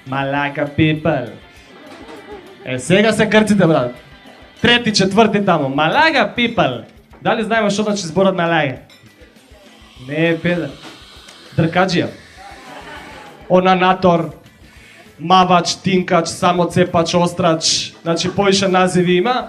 Малака people. Сега се гърците, брат. Трети, четвърти тамо. Малага people. Дали знаем што значи зборот малага? Не е педер. Дркаджија. Онанатор, мавач, тинкач, самоцепач, острач. Значи поише називи има.